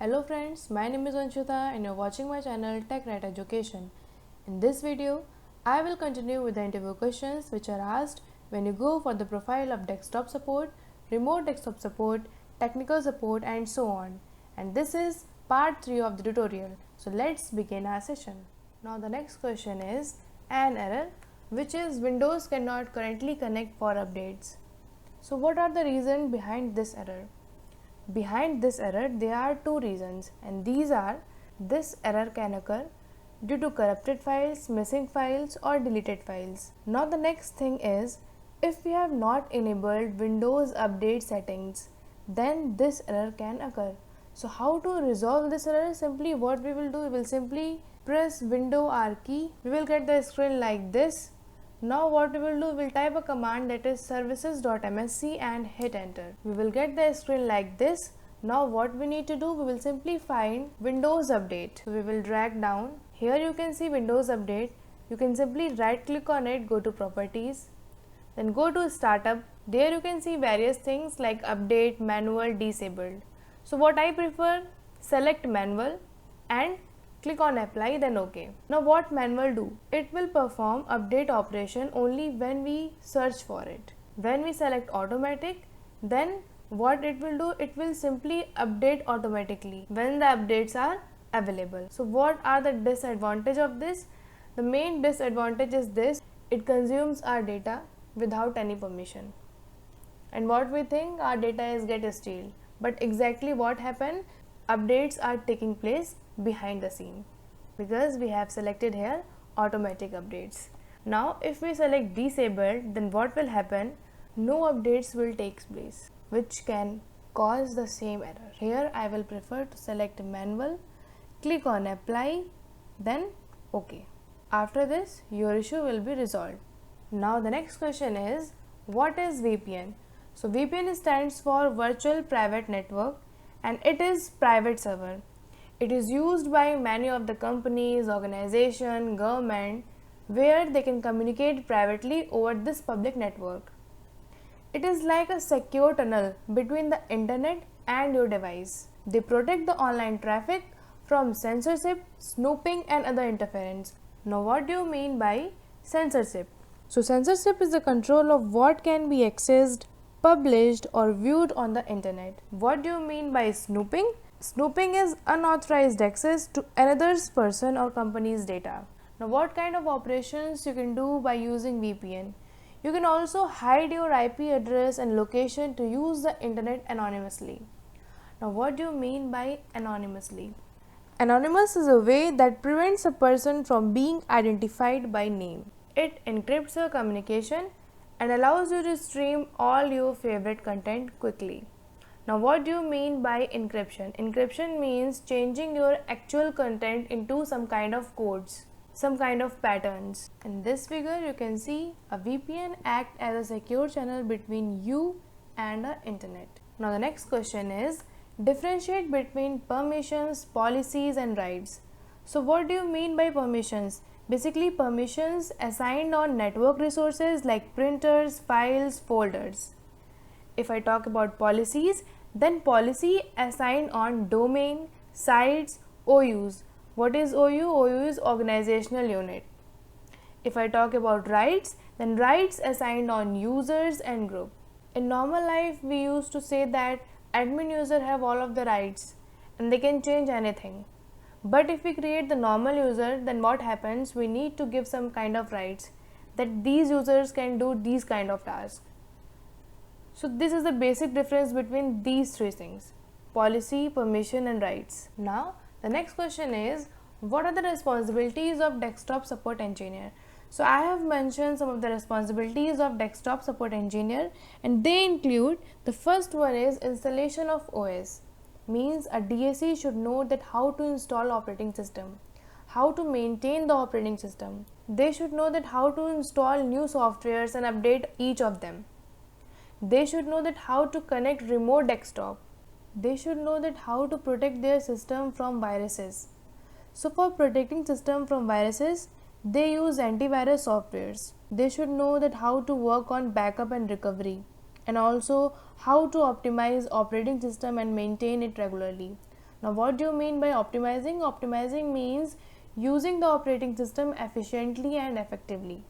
Hello friends, my name is Anshita and you're watching my channel TechRight Education. In this video, I will continue with the interview questions which are asked when you go for the profile of desktop support, remote desktop support, technical support and so on. And this is part 3 of the tutorial. So let's begin our session. Now the next question is an error, which is Windows cannot currently connect for updates. So what are the reasons behind this error? Behind this error, there are two reasons, and these are: this error can occur due to corrupted files, missing files, or deleted files. Now, the next thing is, if we have not enabled Windows Update settings, then this error can occur. So, how to resolve this error? Simply, what we will do, we will simply press Windows R key. We will get the screen like this. Now what we will do, we will type a command that is services.msc and hit enter. We will get the screen like this. Now what we need to do, we will simply find Windows Update. So we will drag down. Here you can see Windows Update. You can simply right click on it, go to properties, then go to startup. There you can see various things like update, manual, disabled. So what I prefer, select manual and click on apply, then OK. Now what manual do? It will perform update operation only when we search for it. When we select automatic, then what it will do? It will simply update automatically when the updates are available. So what are the disadvantages of this? The main disadvantage is this: it consumes our data without any permission. And what we think, our data is get stealed. But exactly what happened? Updates are taking place behind the scene because we have selected here automatic updates. Now if we select disabled, then what will happen? No updates will take place, which can cause the same error. Here I will prefer to select manual, click on apply, then OK. After this, your issue will be resolved. Now the next question is, what is VPN? So VPN stands for Virtual Private Network and it is private server. It is used by many of the companies, organizations, government, where they can communicate privately over this public network. It is like a secure tunnel between the internet and your device. They protect the online traffic from censorship, snooping and other interference. Now what do you mean by censorship? So censorship is the control of what can be accessed, published or viewed on the internet. What do you mean by snooping? Snooping is unauthorized access to another person or company's data. Now what kind of operations you can do by using VPN? You can also hide your IP address and location to use the internet anonymously. Now what do you mean by anonymously? Anonymous is a way that prevents a person from being identified by name. It encrypts your communication and allows you to stream all your favorite content quickly. Now what do you mean by encryption? Encryption means changing your actual content into some kind of codes, some kind of patterns. In this figure you can see a VPN acts as a secure channel between you and the internet. Now the next question is, differentiate between permissions, policies and rights. So what do you mean by permissions? Basically permissions assigned on network resources like printers, files, folders. If I talk about policies, then policy assigned on domain, sites, OUs. What is OU? OU is organizational unit. If I talk about rights, then rights assigned on users and group. In normal life, we used to say that admin user have all of the rights and they can change anything. But if we create the normal user, then what happens? We need to give some kind of rights that these users can do these kind of tasks. So this is the basic difference between these three things: policy, permission and rights. Now the next question is, what are the responsibilities of desktop support engineer? So I have mentioned some of the responsibilities of desktop support engineer and they include, the first one is installation of OS. Means a DSE should know that how to install operating system, how to maintain the operating system. They should know that how to install new softwares and update each of them. They should know that how to connect remote desktop. They should know that how to protect their system from viruses. So for protecting system from viruses, they use antivirus softwares. They should know that how to work on backup and recovery, and also how to optimize operating system and maintain it regularly. Now, what do you mean by optimizing? Optimizing means using the operating system efficiently and effectively.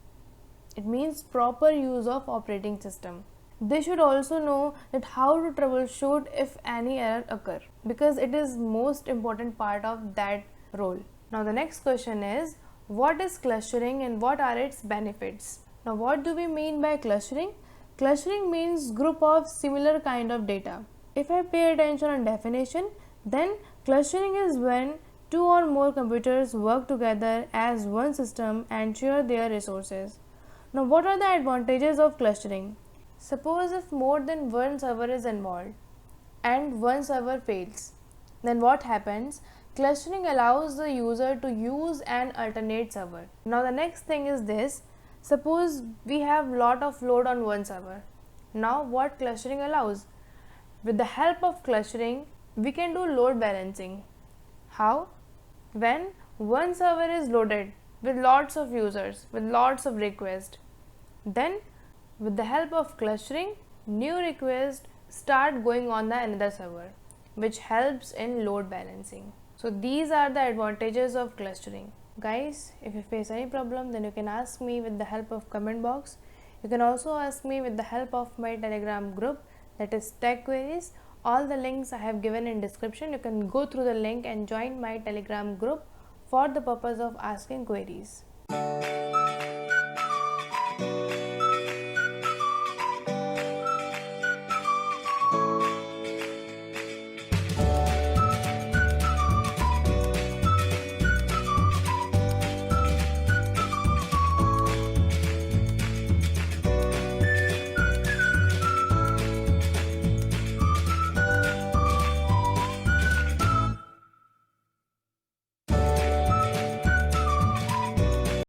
It means proper use of operating system. They should also know that how to troubleshoot if any error occur, because it is most important part of that role. Now the next question is, what is clustering and what are its benefits? Now what do we mean by clustering? Clustering means group of similar kind of data. If I pay attention on definition, then clustering is when two or more computers work together as one system and share their resources. Now what are the advantages of clustering? Suppose if more than one server is involved and one server fails, then what happens? Clustering allows the user to use an alternate server. Now the next thing is this: suppose we have lot of load on one server. Now what clustering allows? With the help of clustering, we can do load balancing. How? When one server is loaded with lots of users, with lots of requests, then with the help of clustering, new requests start going on the another server, which helps in load balancing. So these are the advantages of clustering. Guys, if you face any problem, then you can ask me with the help of comment box. You can also ask me with the help of my Telegram group, that is Tech Queries. All the links I have given in description. You can go through the link and join my Telegram group for the purpose of asking queries.